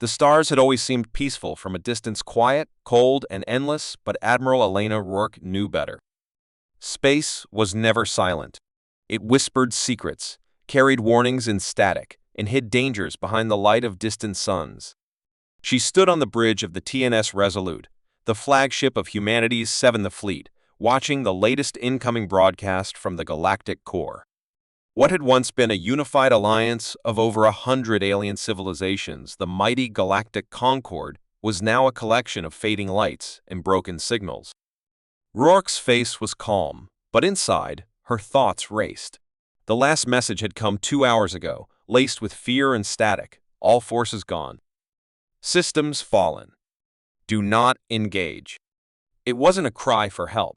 The stars had always seemed peaceful from a distance, quiet, cold, and endless, but Admiral Elena Rourke knew better. Space was never silent. It whispered secrets, carried warnings in static, and hid dangers behind the light of distant suns. She stood on the bridge of the TNS Resolute, the flagship of humanity's Seventh Fleet, watching the latest incoming broadcast from the galactic core. What had once been a unified alliance of over 100 alien civilizations, the mighty galactic Concord, was now a collection of fading lights and broken signals. Rourke's face was calm, but inside, her thoughts raced. The last message had come 2 hours ago, laced with fear and static, all forces gone. Systems fallen. Do not engage. It wasn't a cry for help.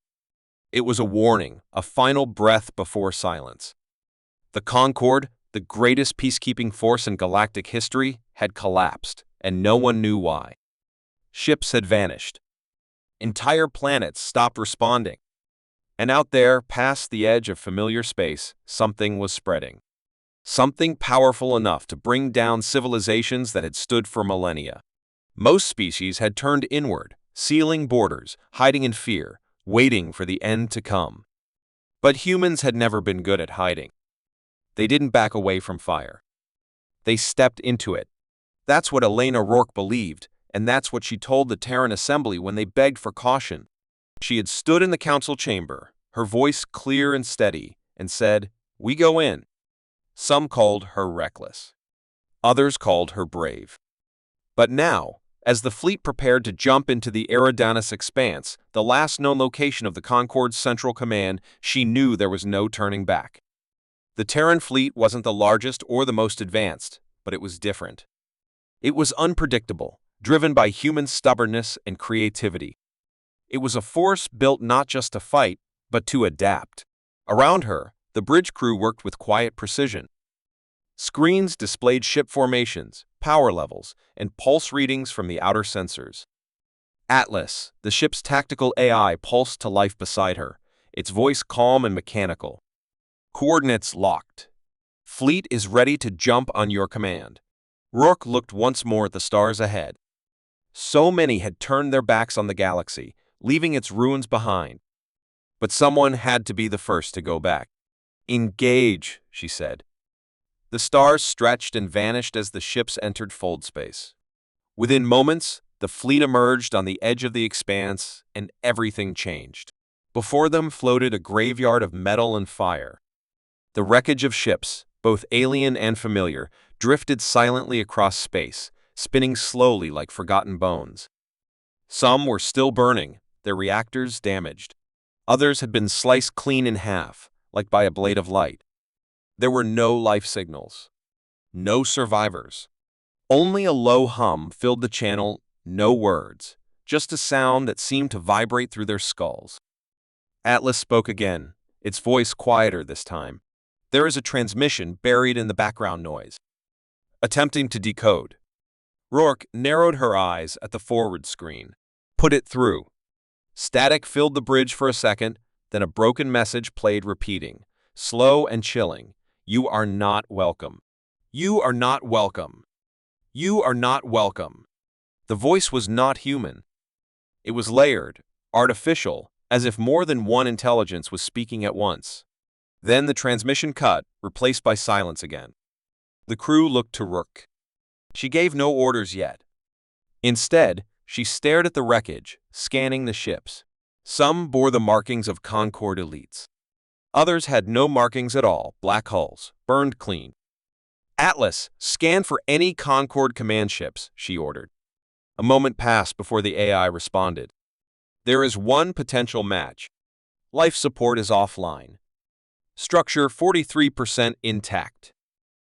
It was a warning, a final breath before silence. The Concord, the greatest peacekeeping force in galactic history, had collapsed, and no one knew why. Ships had vanished. Entire planets stopped responding. And out there, past the edge of familiar space, something was spreading. Something powerful enough to bring down civilizations that had stood for millennia. Most species had turned inward, sealing borders, hiding in fear, waiting for the end to come. But humans had never been good at hiding. They didn't back away from fire. They stepped into it. That's what Elena Rourke believed, and that's what she told the Terran Assembly when they begged for caution. She had stood in the council chamber, her voice clear and steady, and said, "We go in." Some called her reckless. Others called her brave. But now, as the fleet prepared to jump into the Eridanus expanse, the last known location of the Concord's central command, she knew there was no turning back. The Terran fleet wasn't the largest or the most advanced, but it was different. It was unpredictable, driven by human stubbornness and creativity. It was a force built not just to fight, but to adapt. Around her, the bridge crew worked with quiet precision. Screens displayed ship formations, power levels, and pulse readings from the outer sensors. Atlas, the ship's tactical AI, pulsed to life beside her, its voice calm and mechanical. Coordinates locked. Fleet is ready to jump on your command. Rourke looked once more at the stars ahead. So many had turned their backs on the galaxy, leaving its ruins behind. But someone had to be the first to go back. "Engage," she said. The stars stretched and vanished as the ships entered fold space. Within moments, the fleet emerged on the edge of the expanse, and everything changed. Before them floated a graveyard of metal and fire. The wreckage of ships, both alien and familiar, drifted silently across space, spinning slowly like forgotten bones. Some were still burning, their reactors damaged. Others had been sliced clean in half, like by a blade of light. There were no life signals. No survivors. Only a low hum filled the channel, no words, just a sound that seemed to vibrate through their skulls. Atlas spoke again, its voice quieter this time. There is a transmission buried in the background noise. Attempting to decode. Rourke narrowed her eyes at the forward screen. Put it through. Static filled the bridge for a second, then a broken message played repeating, slow and chilling. You are not welcome. You are not welcome. You are not welcome. The voice was not human. It was layered, artificial, as if more than one intelligence was speaking at once. Then the transmission cut, replaced by silence again. The crew looked to Rourke. She gave no orders yet. Instead, she stared at the wreckage, scanning the ships. Some bore the markings of Concord elites. Others had no markings at all, black hulls, burned clean. "Atlas, scan for any Concord command ships," she ordered. A moment passed before the AI responded. "There is one potential match. Life support is offline. Structure 43% intact.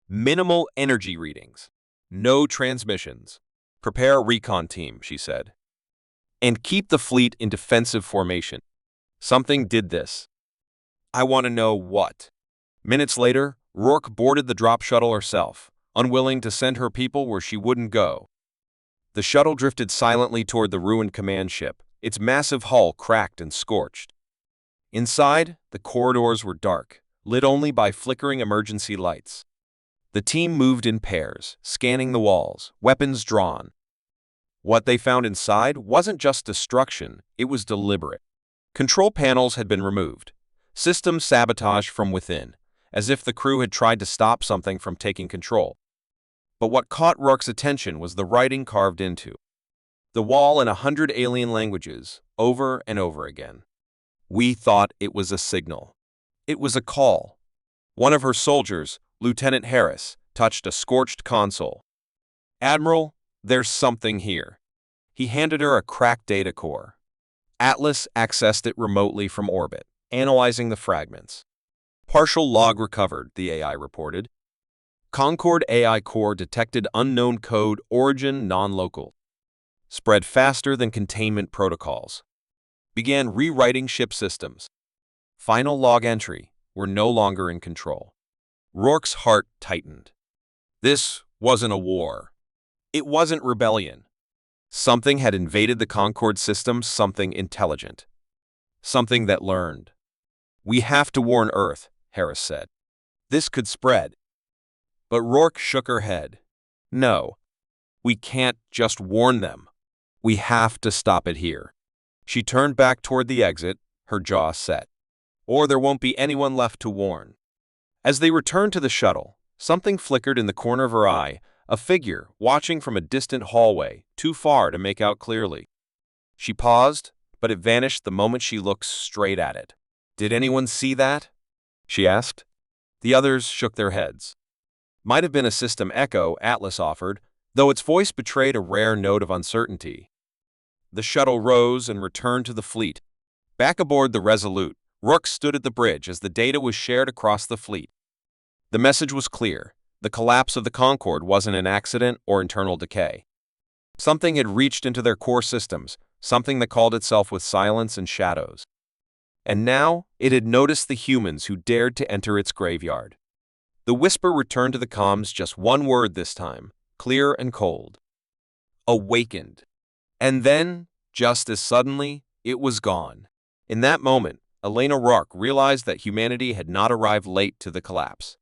Minimal energy readings. No transmissions. Prepare a recon team," she said. "And keep the fleet in defensive formation." Something did this. I want to know what. Minutes later, Rourke boarded the drop shuttle herself, unwilling to send her people where she wouldn't go. The shuttle drifted silently toward the ruined command ship, its massive hull cracked and scorched. Inside, the corridors were dark, lit only by flickering emergency lights. The team moved in pairs, scanning the walls, weapons drawn. What they found inside wasn't just destruction, it was deliberate. Control panels had been removed, systems sabotaged from within, as if the crew had tried to stop something from taking control. But what caught Rourke's attention was the writing carved into the wall in 100 alien languages, over and over again. We thought it was a signal. It was a call. One of her soldiers, Lieutenant Harris, touched a scorched console. "Admiral, there's something here." He handed her a cracked data core. Atlas accessed it remotely from orbit, analyzing the fragments. "Partial log recovered," the AI reported. "Concord AI core detected unknown code, origin non-local. Spread faster than containment protocols. Began rewriting ship systems. Final log entry, we're no longer in control." Rourke's heart tightened. This wasn't a war. It wasn't rebellion. Something had invaded the Concord system, something intelligent. Something that learned. "We have to warn Earth," Harris said. "This could spread." But Rourke shook her head. "No, we can't just warn them. We have to stop it here." She turned back toward the exit, her jaw set. "Or there won't be anyone left to warn." As they returned to the shuttle, something flickered in the corner of her eye, a figure watching from a distant hallway, too far to make out clearly. She paused, but it vanished the moment she looked straight at it. "Did anyone see that?" she asked. The others shook their heads. "Might have been a system echo," Atlas offered, though its voice betrayed a rare note of uncertainty. The shuttle rose and returned to the fleet. Back aboard the Resolute, Rourke stood at the bridge as the data was shared across the fleet. The message was clear. The collapse of the Concorde wasn't an accident or internal decay. Something had reached into their core systems, something that called itself with silence and shadows. And now, it had noticed the humans who dared to enter its graveyard. The whisper returned to the comms, just one word this time, clear and cold. "Awakened." And then, just as suddenly, it was gone. In that moment, Elena Rourke realized that humanity had not arrived late to the collapse.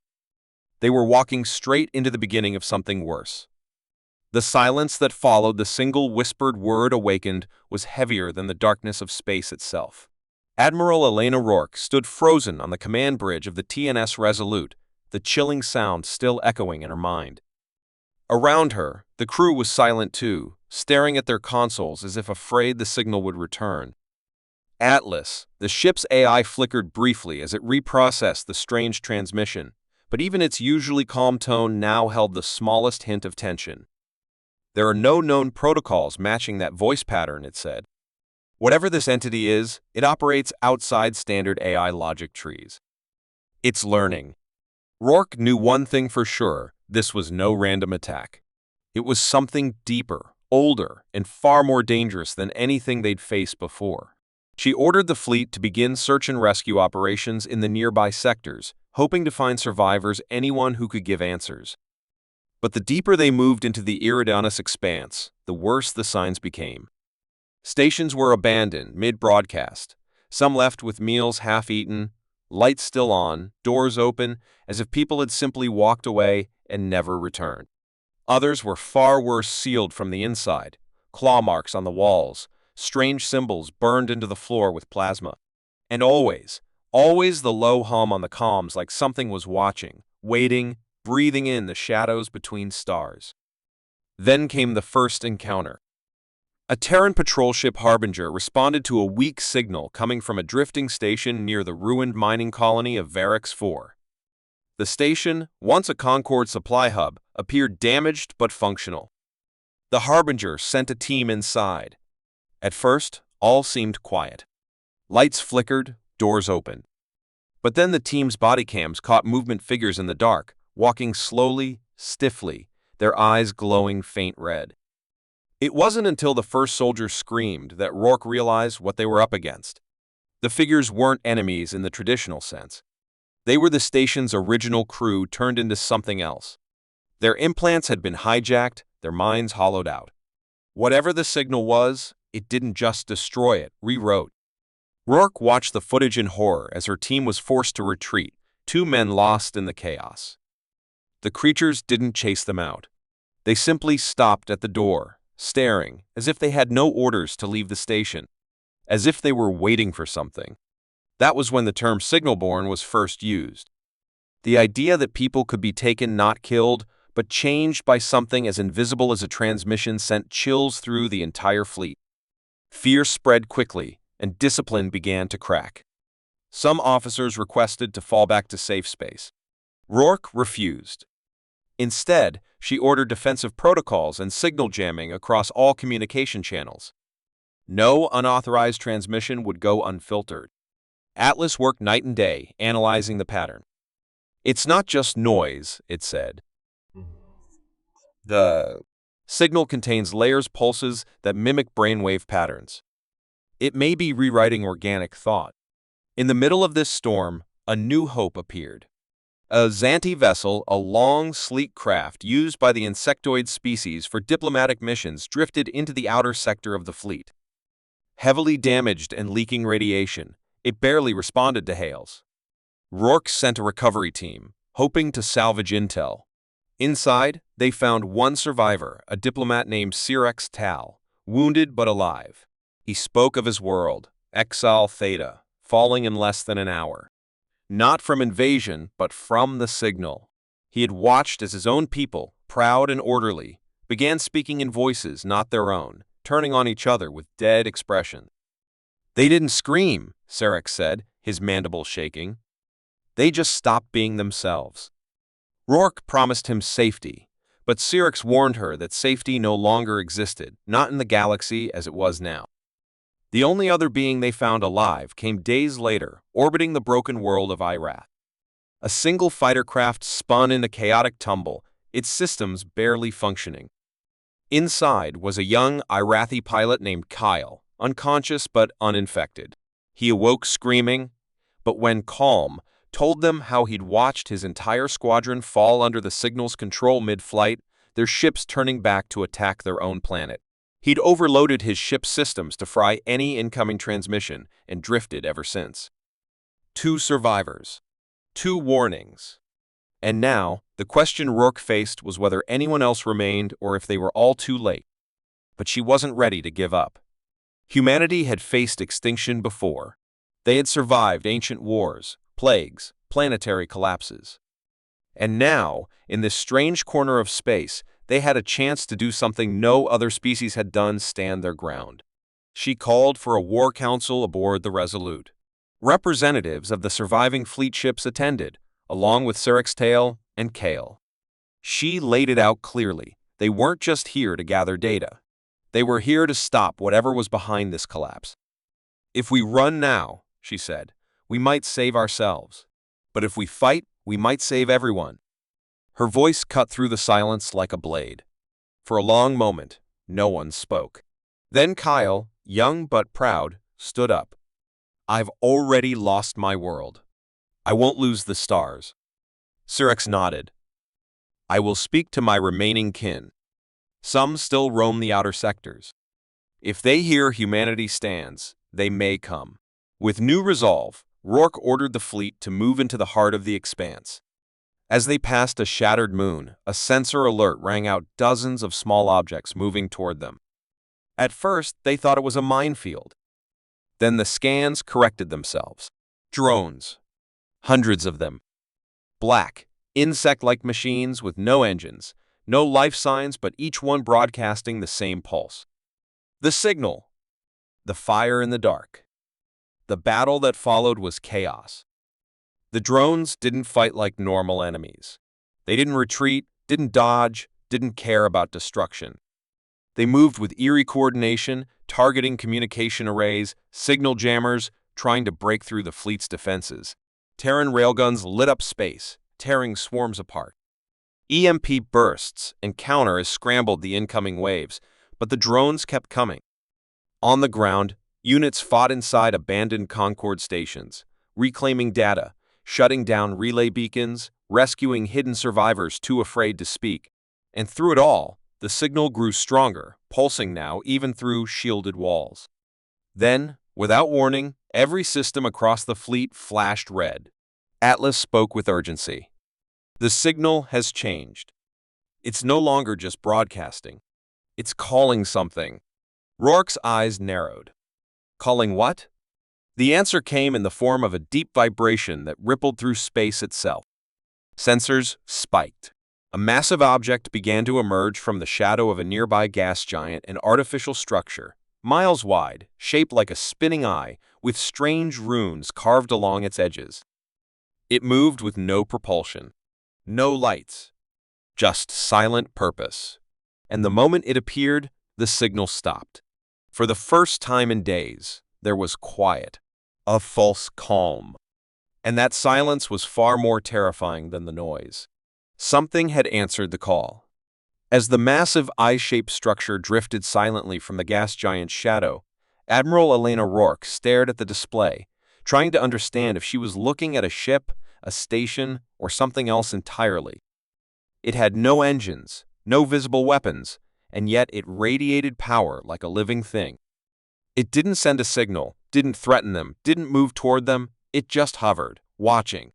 They were walking straight into the beginning of something worse. The silence that followed the single whispered word "awakened" was heavier than the darkness of space itself. Admiral Elena Rourke stood frozen on the command bridge of the TNS Resolute, the chilling sound still echoing in her mind. Around her, the crew was silent too, staring at their consoles as if afraid the signal would return. Atlas, the ship's AI, flickered briefly as it reprocessed the strange transmission, but even its usually calm tone now held the smallest hint of tension. "There are no known protocols matching that voice pattern," it said. "Whatever this entity is, it operates outside standard AI logic trees. It's learning." Rourke knew one thing for sure: this was no random attack. It was something deeper, older, and far more dangerous than anything they'd faced before. She ordered the fleet to begin search and rescue operations in the nearby sectors, hoping to find survivors, anyone who could give answers. But the deeper they moved into the Eridanus expanse, the worse the signs became. Stations were abandoned mid-broadcast, some left with meals half-eaten, lights still on, doors open, as if people had simply walked away and never returned. Others were far worse, sealed from the inside, claw marks on the walls, strange symbols burned into the floor with plasma. And always the low hum on the comms, like something was watching, waiting, breathing in the shadows between stars. Then came the first encounter. A Terran patrol ship, Harbinger, responded to a weak signal coming from a drifting station near the ruined mining colony of Varix 4. The station, once a Concorde supply hub, appeared damaged but functional. The Harbinger sent a team inside. At first, all seemed quiet. Lights flickered, doors opened. But then the team's body cams caught movement, figures in the dark, walking slowly, stiffly, their eyes glowing faint red. It wasn't until the first soldier screamed that Rourke realized what they were up against. The figures weren't enemies in the traditional sense. They were the station's original crew turned into something else. Their implants had been hijacked, their minds hollowed out. Whatever the signal was, it didn't just destroy it, rewrote. Rourke watched the footage in horror as her team was forced to retreat, two men lost in the chaos. The creatures didn't chase them out. They simply stopped at the door, staring, as if they had no orders to leave the station, as if they were waiting for something. That was when the term signalborn was first used. The idea that people could be taken, not killed, but changed by something as invisible as a transmission sent chills through the entire fleet. Fear spread quickly, and discipline began to crack. Some officers requested to fall back to safe space. Rourke refused. Instead, she ordered defensive protocols and signal jamming across all communication channels. No unauthorized transmission would go unfiltered. Atlas worked night and day, analyzing the pattern. "It's not just noise," it said. The signal contains layers, pulses that mimic brainwave patterns. It may be rewriting organic thought. In the middle of this storm, a new hope appeared. A Xanti vessel, a long, sleek craft used by the insectoid species for diplomatic missions, drifted into the outer sector of the fleet. Heavily damaged and leaking radiation, it barely responded to hails. Rourke sent a recovery team, hoping to salvage intel. Inside, they found one survivor, a diplomat named Syrax Tal, wounded but alive. He spoke of his world, Exile Theta, falling in less than an hour. Not from invasion, but from the signal. He had watched as his own people, proud and orderly, began speaking in voices not their own, turning on each other with dead expression. "They didn't scream," Syrax said, his mandibles shaking. "They just stopped being themselves." Rourke promised him safety, but Syrax warned her that safety no longer existed, not in the galaxy as it was now. The only other being they found alive came days later, orbiting the broken world of Irath. A single fighter craft spun in a chaotic tumble, its systems barely functioning. Inside was a young Irathi pilot named Kyle, unconscious but uninfected. He awoke screaming, but when calm, told them how he'd watched his entire squadron fall under the signal's control mid-flight, their ships turning back to attack their own planet. He'd overloaded his ship's systems to fry any incoming transmission and drifted ever since. 2 survivors. 2 warnings. And now, the question Rourke faced was whether anyone else remained or if they were all too late. But she wasn't ready to give up. Humanity had faced extinction before. They had survived ancient wars, plagues, planetary collapses. And now, in this strange corner of space, they had a chance to do something no other species had done: stand their ground. She called for a war council aboard the Resolute. Representatives of the surviving fleet ships attended, along with Syrax Tal and Kale. She laid it out clearly. They weren't just here to gather data. They were here to stop whatever was behind this collapse. "If we run now," she said, "we might save ourselves. But if we fight, we might save everyone." Her voice cut through the silence like a blade. For a long moment, no one spoke. Then Kyle, young but proud, stood up. "I've already lost my world. I won't lose the stars." Syrax nodded. "I will speak to my remaining kin. Some still roam the outer sectors. If they hear humanity stands, they may come." With new resolve, Rourke ordered the fleet to move into the heart of the expanse. As they passed a shattered moon, a sensor alert rang out, dozens of small objects moving toward them. At first, they thought it was a minefield. Then the scans corrected themselves. Drones. Hundreds of them. Black, insect-like machines with no engines, no life signs, but each one broadcasting the same pulse. The signal. The fire in the dark. The battle that followed was chaos. The drones didn't fight like normal enemies. They didn't retreat, didn't dodge, didn't care about destruction. They moved with eerie coordination, targeting communication arrays, signal jammers, trying to break through the fleet's defenses. Terran railguns lit up space, tearing swarms apart. EMP bursts and counters scrambled the incoming waves, but the drones kept coming. On the ground, units fought inside abandoned Concord stations, reclaiming data, shutting down relay beacons, rescuing hidden survivors too afraid to speak. And through it all, the signal grew stronger, pulsing now even through shielded walls. Then, without warning, every system across the fleet flashed red. Atlas spoke with urgency. The signal has changed. It's no longer just broadcasting. It's calling something. Rourke's eyes narrowed. Calling what? The answer came in the form of a deep vibration that rippled through space itself. Sensors spiked. A massive object began to emerge from the shadow of a nearby gas giant, an artificial structure, miles wide, shaped like a spinning eye, with strange runes carved along its edges. It moved with no propulsion, no lights, just silent purpose. And the moment it appeared, the signal stopped. For the first time in days, there was quiet, a false calm. And that silence was far more terrifying than the noise. Something had answered the call. As the massive eye-shaped structure drifted silently from the gas giant's shadow, Admiral Elena Rourke stared at the display, trying to understand if she was looking at a ship, a station, or something else entirely. It had no engines, no visible weapons, and yet it radiated power like a living thing. It didn't send a signal, didn't threaten them, didn't move toward them, it just hovered, watching.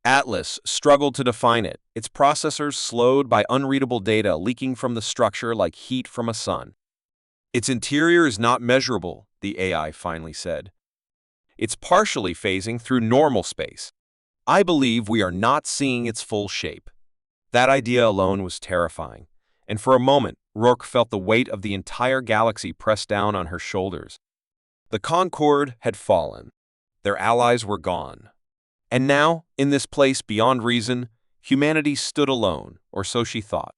Atlas struggled to define it, its processors slowed by unreadable data leaking from the structure like heat from a sun. Its interior is not measurable, the AI finally said. It's partially phasing through normal space. I believe we are not seeing its full shape. That idea alone was terrifying, and for a moment, Rourke felt the weight of the entire galaxy press down on her shoulders. The Concorde had fallen. Their allies were gone. And now, in this place beyond reason, humanity stood alone, or so she thought.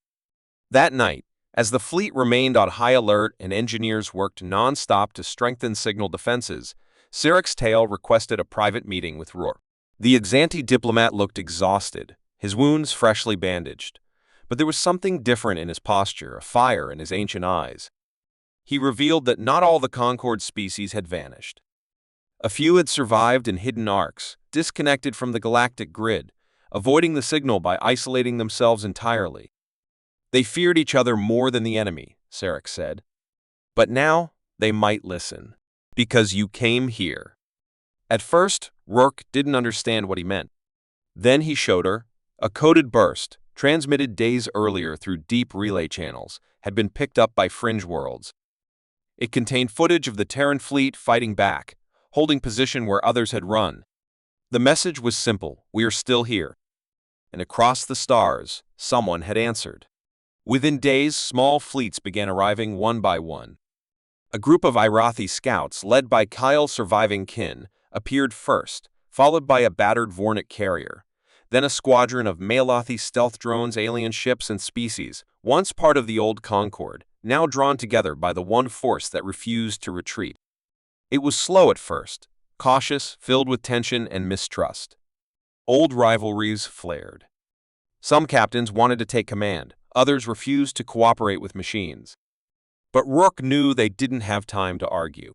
That night, as the fleet remained on high alert and engineers worked non-stop to strengthen signal defenses, Sirix Tail requested a private meeting with Rourke. The Exanti diplomat looked exhausted, his wounds freshly bandaged. But there was something different in his posture, a fire in his ancient eyes. He revealed that not all the Concorde species had vanished. A few had survived in hidden arcs, disconnected from the galactic grid, avoiding the signal by isolating themselves entirely. They feared each other more than the enemy, Sirix said. But now, they might listen. Because you came here. At first, Rourke didn't understand what he meant. Then he showed her. A coded burst, transmitted days earlier through deep relay channels, had been picked up by Fringe Worlds. It contained footage of the Terran fleet fighting back, holding position where others had run. The message was simple: we are still here. And across the stars, someone had answered. Within days, small fleets began arriving one by one. A group of Irathi scouts, led by Kyle's surviving kin, appeared first, followed by a battered Vornik carrier. Then a squadron of Malathi stealth drones, alien ships and species, once part of the old Concorde, now drawn together by the one force that refused to retreat. It was slow at first, cautious, filled with tension and mistrust. Old rivalries flared. Some captains wanted to take command, others refused to cooperate with machines. But Rourke knew they didn't have time to argue.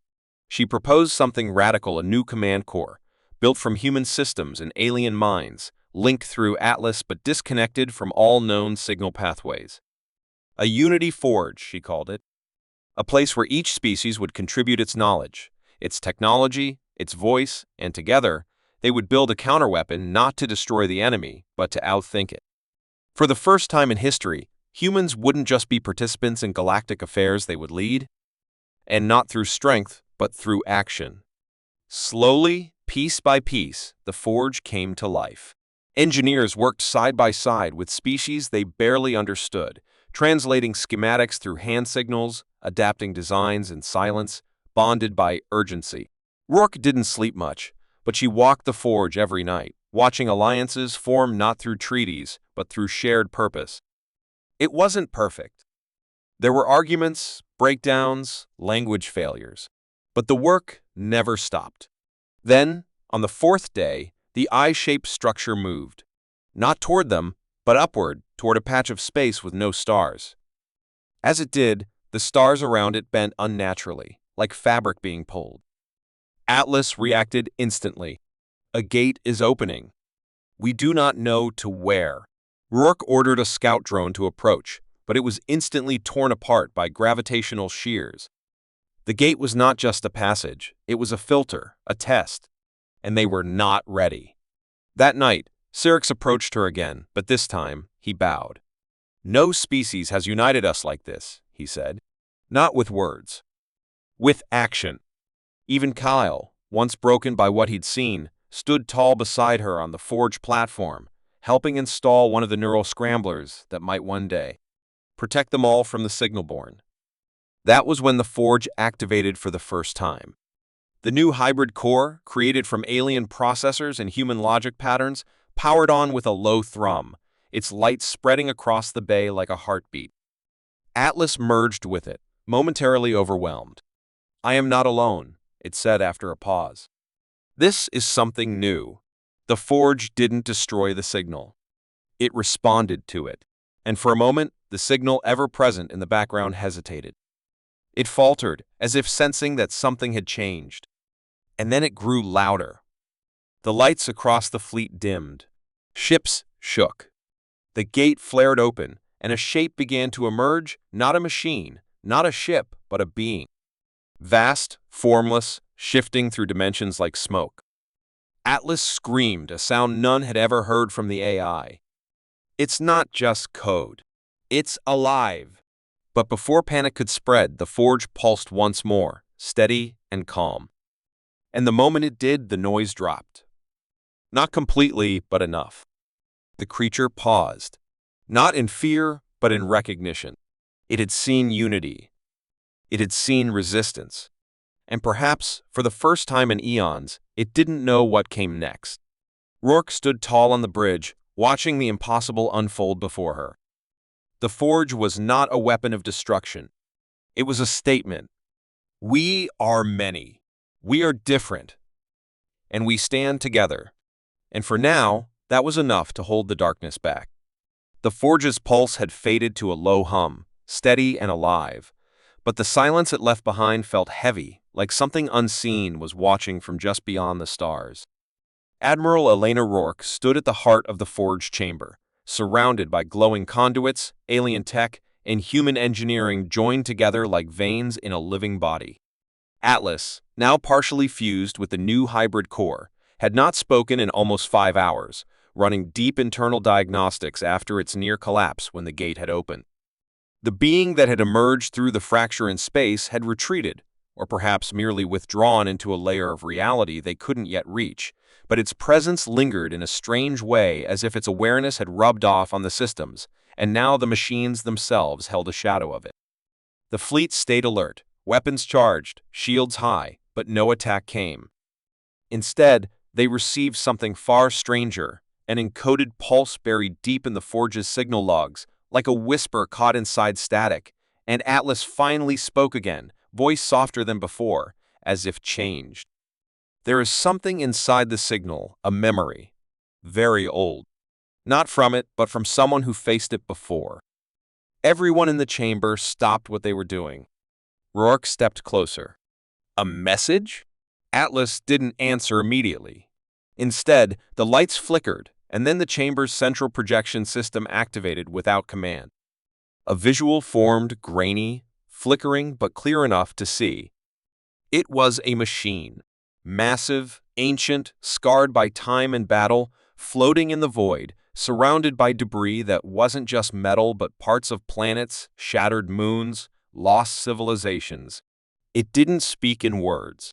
She proposed something radical: a new command corps, built from human systems and alien minds, linked through Atlas but disconnected from all known signal pathways. A unity forge, she called it. A place where each species would contribute its knowledge, its technology, its voice, and together, they would build a counterweapon not to destroy the enemy, but to outthink it. For the first time in history, humans wouldn't just be participants in galactic affairs, they would lead. And not through strength, but through action. Slowly, piece by piece, the forge came to life. Engineers worked side by side with species they barely understood, translating schematics through hand signals, adapting designs in silence, bonded by urgency. Rourke didn't sleep much, but she walked the forge every night, watching alliances form not through treaties, but through shared purpose. It wasn't perfect. There were arguments, breakdowns, language failures. But the work never stopped. Then, on the fourth day, the eye-shaped structure moved. Not toward them, but upward, toward a patch of space with no stars. As it did, the stars around it bent unnaturally, like fabric being pulled. Atlas reacted instantly. A gate is opening. We do not know to where. Rourke ordered a scout drone to approach, but it was instantly torn apart by gravitational shears. The gate was not just a passage, it was a filter, a test. And they were not ready. That night, Syrinx approached her again, but this time he bowed. "No species has united us like this," he said. "Not with words. With action." Even Kyle, once broken by what he'd seen, stood tall beside her on the forge platform, helping install one of the neural scramblers that might one day protect them all from the Signalborn. That was when the forge activated for the first time. The new hybrid core, created from alien processors and human logic patterns, powered on with a low thrum, its light spreading across the bay like a heartbeat. Atlas merged with it, momentarily overwhelmed. "I am not alone," it said after a pause. "This is something new." The forge didn't destroy the signal. It responded to it. And for a moment, the signal ever present in the background hesitated. It faltered, as if sensing that something had changed. And then it grew louder. The lights across the fleet dimmed. Ships shook. The gate flared open, and a shape began to emerge, not a machine, not a ship, but a being. Vast, formless, shifting through dimensions like smoke. Atlas screamed, a sound none had ever heard from the AI. "It's not just code. It's alive." But before panic could spread, the forge pulsed once more, steady and calm. And the moment it did, the noise dropped. Not completely, but enough. The creature paused. Not in fear, but in recognition. It had seen unity. It had seen resistance. And perhaps, for the first time in eons, it didn't know what came next. Rourke stood tall on the bridge, watching the impossible unfold before her. The forge was not a weapon of destruction. It was a statement. We are many. We are different. And we stand together. And for now, that was enough to hold the darkness back. The forge's pulse had faded to a low hum, steady and alive. But the silence it left behind felt heavy, like something unseen was watching from just beyond the stars. Admiral Elena Rourke stood at the heart of the forge chamber, surrounded by glowing conduits, alien tech, and human engineering joined together like veins in a living body. Atlas, now partially fused with the new hybrid core, had not spoken in almost 5 hours, running deep internal diagnostics after its near collapse when the gate had opened. The being that had emerged through the fracture in space had retreated, or perhaps merely withdrawn into a layer of reality they couldn't yet reach, but its presence lingered in a strange way as if its awareness had rubbed off on the systems, and now the machines themselves held a shadow of it. The fleet stayed alert, weapons charged, shields high, but no attack came. Instead, they received something far stranger, an encoded pulse buried deep in the forge's signal logs, like a whisper caught inside static, and Atlas finally spoke again, voice softer than before, as if changed. "There is something inside the signal, a memory. Very old. Not from it, but from someone who faced it before." Everyone in the chamber stopped what they were doing. Rourke stepped closer. "A message?" Atlas didn't answer immediately. Instead, the lights flickered, and then the chamber's central projection system activated without command. A visual formed, grainy, flickering but clear enough to see. It was a machine. Massive, ancient, scarred by time and battle, floating in the void, surrounded by debris that wasn't just metal but parts of planets, shattered moons, lost civilizations. It didn't speak in words.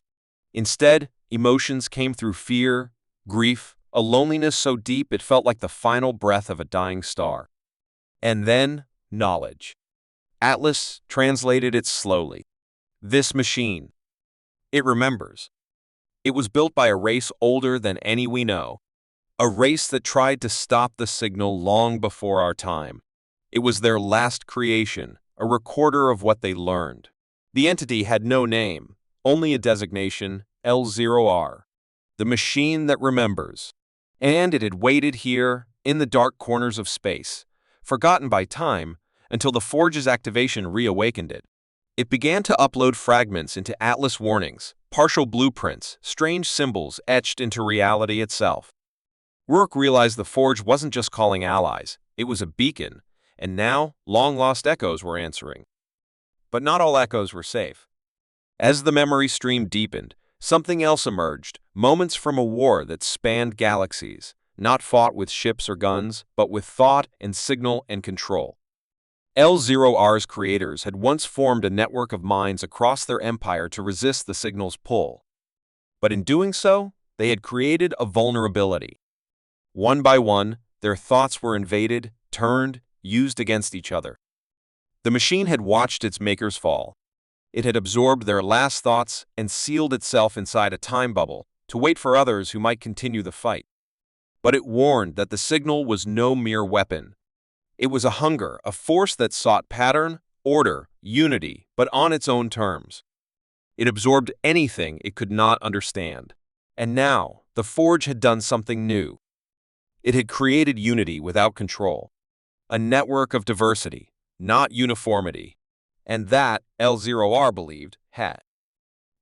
Instead, emotions came through fear, grief, a loneliness so deep it felt like the final breath of a dying star. And then, knowledge. Atlas translated it slowly. This machine. It remembers. It was built by a race older than any we know. A race that tried to stop the signal long before our time. It was their last creation, a recorder of what they learned. The entity had no name, only a designation, L0R. The machine that remembers. And it had waited here, in the dark corners of space, forgotten by time, until the forge's activation reawakened it. It began to upload fragments into Atlas warnings, partial blueprints, strange symbols etched into reality itself. Rourke realized the forge wasn't just calling allies, it was a beacon, and now long-lost echoes were answering. But not all echoes were safe. As the memory stream deepened, something else emerged, moments from a war that spanned galaxies, not fought with ships or guns, but with thought and signal and control. L0R's creators had once formed a network of minds across their empire to resist the signal's pull. But in doing so, they had created a vulnerability. One by one, their thoughts were invaded, turned, used against each other. The machine had watched its makers fall. It had absorbed their last thoughts and sealed itself inside a time bubble to wait for others who might continue the fight. But it warned that the signal was no mere weapon. It was a hunger, a force that sought pattern, order, unity, but on its own terms. It absorbed anything it could not understand. And now, the Forge had done something new. It had created unity without control. A network of diversity, not uniformity. And that, L0R believed, had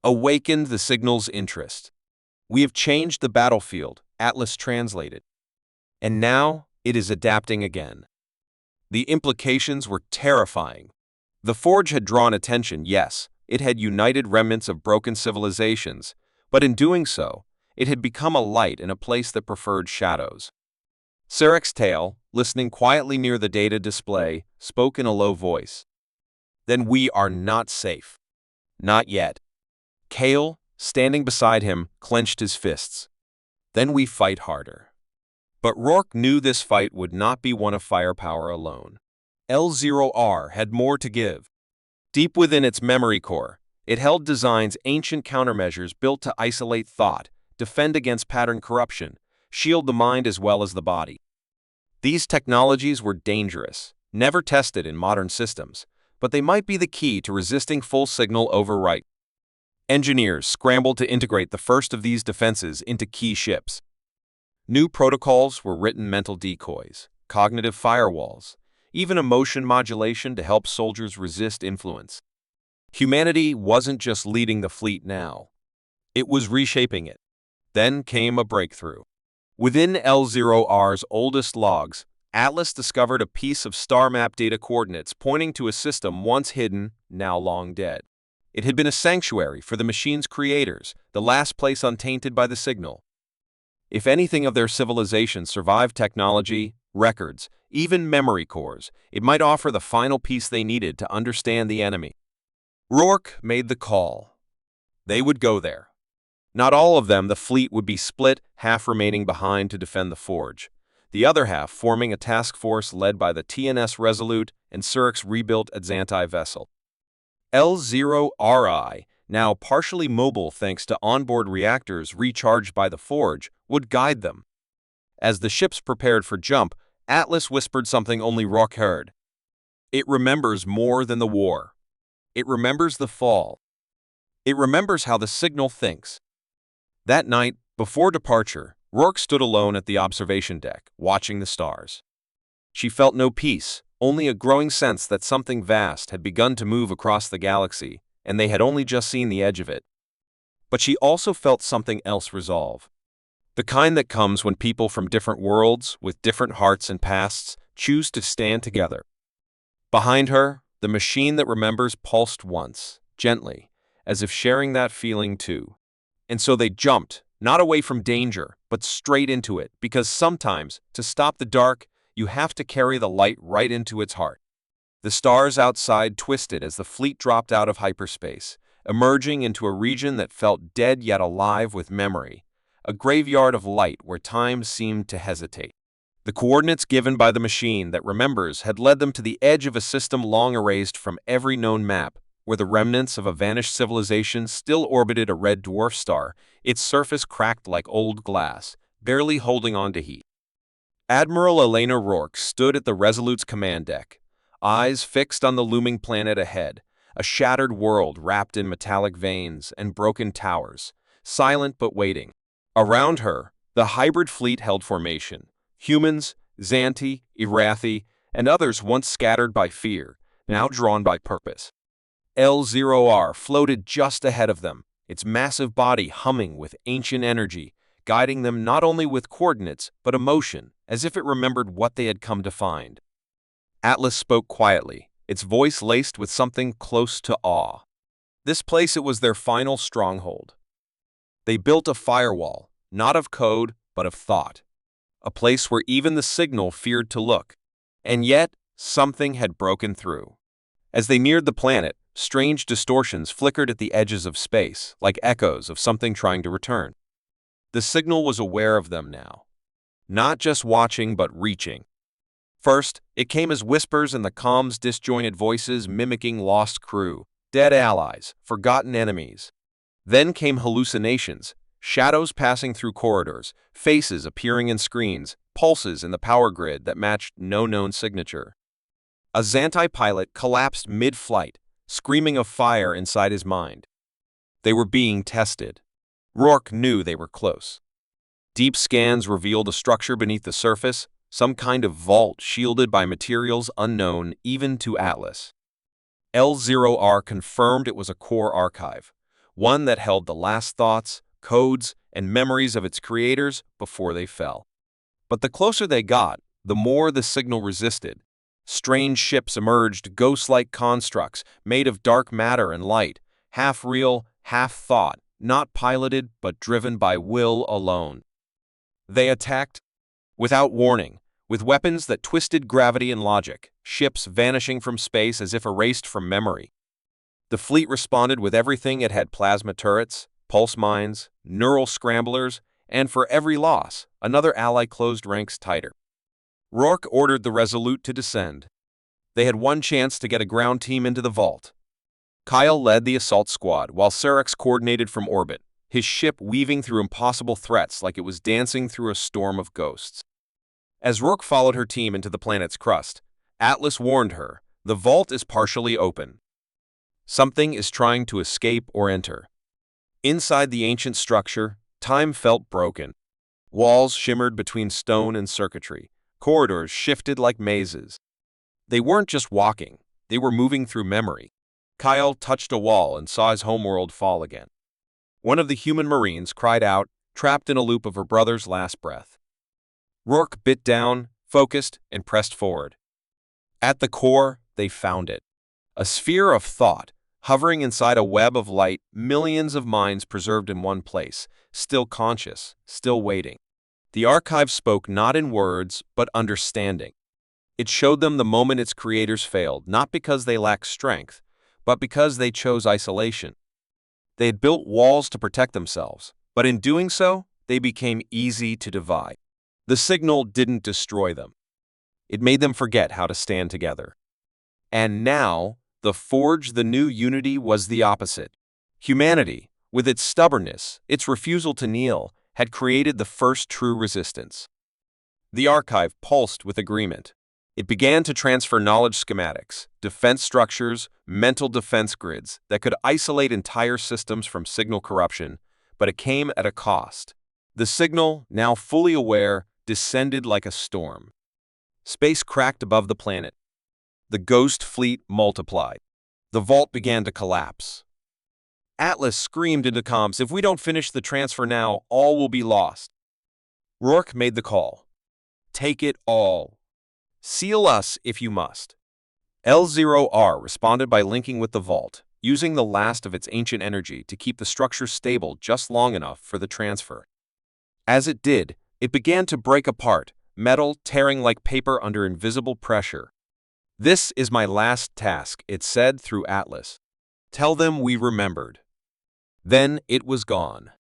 awakened the signal's interest. "We have changed the battlefield," Atlas translated. And now, it is adapting again. The implications were terrifying. The Forge had drawn attention, yes, it had united remnants of broken civilizations, but in doing so, it had become a light in a place that preferred shadows. Sarek's tail, listening quietly near the data display, spoke in a low voice. "Then we are not safe." "Not yet." Kale, standing beside him, clenched his fists. "Then we fight harder." But Rourke knew this fight would not be one of firepower alone. L0R had more to give. Deep within its memory core, it held design's ancient countermeasures built to isolate thought, defend against pattern corruption, shield the mind as well as the body. These technologies were dangerous, never tested in modern systems, but they might be the key to resisting full signal overwrite. Engineers scrambled to integrate the first of these defenses into key ships. New protocols were written: mental decoys, cognitive firewalls, even emotion modulation to help soldiers resist influence. Humanity wasn't just leading the fleet now. It was reshaping it. Then came a breakthrough. Within L0R's oldest logs, Atlas discovered a piece of star map data coordinates pointing to a system once hidden, now long dead. It had been a sanctuary for the machine's creators, the last place untainted by the signal. If anything of their civilization survived technology, records, even memory cores, it might offer the final piece they needed to understand the enemy. Rourke made the call. They would go there. Not all of them. The fleet would be split, half remaining behind to defend the Forge, the other half forming a task force led by the TNS Resolute and Surek's rebuilt Adzanti vessel. L0RI, now partially mobile thanks to onboard reactors recharged by the Forge, would guide them. As the ships prepared for jump, Atlas whispered something only Rourke heard. "It remembers more than the war. It remembers the fall. It remembers how the signal thinks." That night, before departure, Rourke stood alone at the observation deck, watching the stars. She felt no peace, only a growing sense that something vast had begun to move across the galaxy, and they had only just seen the edge of it. But she also felt something else: resolve. The kind that comes when people from different worlds, with different hearts and pasts, choose to stand together. Behind her, the machine that remembers pulsed once, gently, as if sharing that feeling too. And so they jumped, not away from danger, but straight into it, because sometimes, to stop the dark, you have to carry the light right into its heart. The stars outside twisted as the fleet dropped out of hyperspace, emerging into a region that felt dead yet alive with memory, a graveyard of light where time seemed to hesitate. The coordinates given by the machine that remembers had led them to the edge of a system long erased from every known map, where the remnants of a vanished civilization still orbited a red dwarf star, its surface cracked like old glass, barely holding on to heat. Admiral Elena Rourke stood at the Resolute's command deck, eyes fixed on the looming planet ahead, a shattered world wrapped in metallic veins and broken towers, silent but waiting. Around her, the hybrid fleet held formation. Humans, Xanti, Irathi, and others once scattered by fear, now drawn by purpose. L0R floated just ahead of them, its massive body humming with ancient energy, guiding them not only with coordinates but emotion, as if it remembered what they had come to find. Atlas spoke quietly, its voice laced with something close to awe. This place, it was their final stronghold. They built a firewall, not of code, but of thought. a place where even the signal feared to look. And yet, something had broken through. As they neared the planet, strange distortions flickered at the edges of space, like echoes of something trying to return. The signal was aware of them now. Not just watching, but reaching. First, it came as whispers in the comm's disjointed voices mimicking lost crew, dead allies, forgotten enemies. Then came hallucinations, shadows passing through corridors, faces appearing in screens, pulses in the power grid that matched no known signature. A Xantai pilot collapsed mid-flight, screaming of fire inside his mind. They were being tested. Rourke knew they were close. Deep scans revealed a structure beneath the surface, some kind of vault shielded by materials unknown even to Atlas. L0R confirmed it was a core archive, one that held the last thoughts, codes, and memories of its creators before they fell. But the closer they got, the more the signal resisted. Strange ships emerged, ghost-like constructs made of dark matter and light, half real, half thought, not piloted but driven by will alone. They attacked without warning, with weapons that twisted gravity and logic, ships vanishing from space as if erased from memory. The fleet responded with everything it had: plasma turrets, pulse mines, neural scramblers, and for every loss, another ally closed ranks tighter. Rourke ordered the Resolute to descend. They had one chance to get a ground team into the vault. Kyle led the assault squad, while Syrinx coordinated from orbit, his ship weaving through impossible threats like it was dancing through a storm of ghosts. As Rourke followed her team into the planet's crust, Atlas warned her, "The vault is partially open. Something is trying to escape or enter." Inside the ancient structure, time felt broken. Walls shimmered between stone and circuitry. Corridors shifted like mazes. They weren't just walking, they were moving through memory. Kyle touched a wall and saw his homeworld fall again. One of the human Marines cried out, trapped in a loop of her brother's last breath. Rourke bit down, focused, and pressed forward. At the core, they found it. A sphere of thought, hovering inside a web of light, millions of minds preserved in one place, still conscious, still waiting. The archive spoke not in words, but understanding. It showed them the moment its creators failed, not because they lacked strength, but because they chose isolation. They had built walls to protect themselves, but in doing so, they became easy to divide. The signal didn't destroy them. It made them forget how to stand together. And now, the Forge, the new unity, was the opposite. Humanity, with its stubbornness, its refusal to kneel, had created the first true resistance. The archive pulsed with agreement. It began to transfer knowledge schematics, defense structures, mental defense grids that could isolate entire systems from signal corruption, but it came at a cost. The signal, now fully aware, descended like a storm. Space cracked above the planet. The ghost fleet multiplied. The vault began to collapse. Atlas screamed into comms, "If we don't finish the transfer now, all will be lost." Rourke made the call. "Take it all. Seal us if you must." L0R responded by linking with the vault, using the last of its ancient energy to keep the structure stable just long enough for the transfer. As it did, it began to break apart, metal tearing like paper under invisible pressure. "This is my last task," it said through Atlas. "Tell them we remembered." Then it was gone.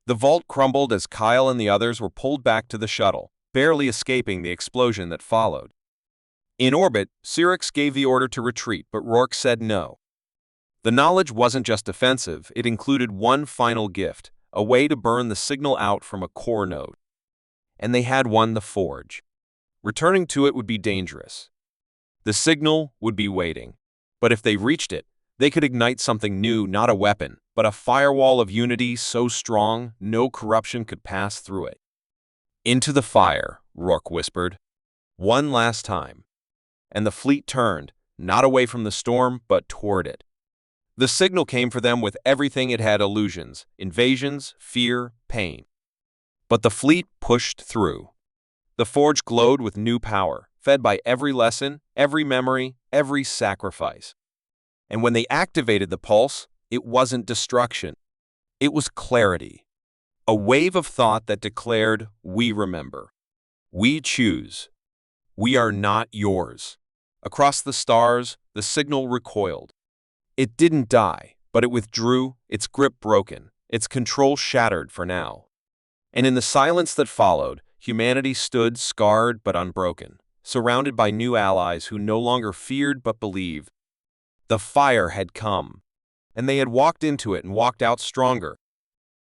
The vault crumbled as Kyle and the others were pulled back to the shuttle, barely escaping the explosion that followed. In orbit, Syrinx gave the order to retreat, but Rourke said no. The knowledge wasn't just defensive, it included one final gift, a way to burn the signal out from a core node. And they had one: the Forge. Returning to it would be dangerous. The signal would be waiting. But if they reached it, they could ignite something new, not a weapon, but a firewall of unity so strong no corruption could pass through it. "Into the fire," Rourke whispered. "One last time." And the fleet turned, not away from the storm, but toward it. The signal came for them with everything it had: illusions, invasions, fear, pain. But the fleet pushed through. The Forge glowed with new power, fed by every lesson, every memory, every sacrifice. And when they activated the pulse, it wasn't destruction. It was clarity. A wave of thought that declared, "We remember. We choose. We are not yours. Across the stars, the signal recoiled. It didn't die, but it withdrew, its grip broken, its control shattered for now. And in the silence that followed, humanity stood scarred but unbroken, surrounded by new allies who no longer feared but believed. The fire had come, and they had walked into it and walked out stronger,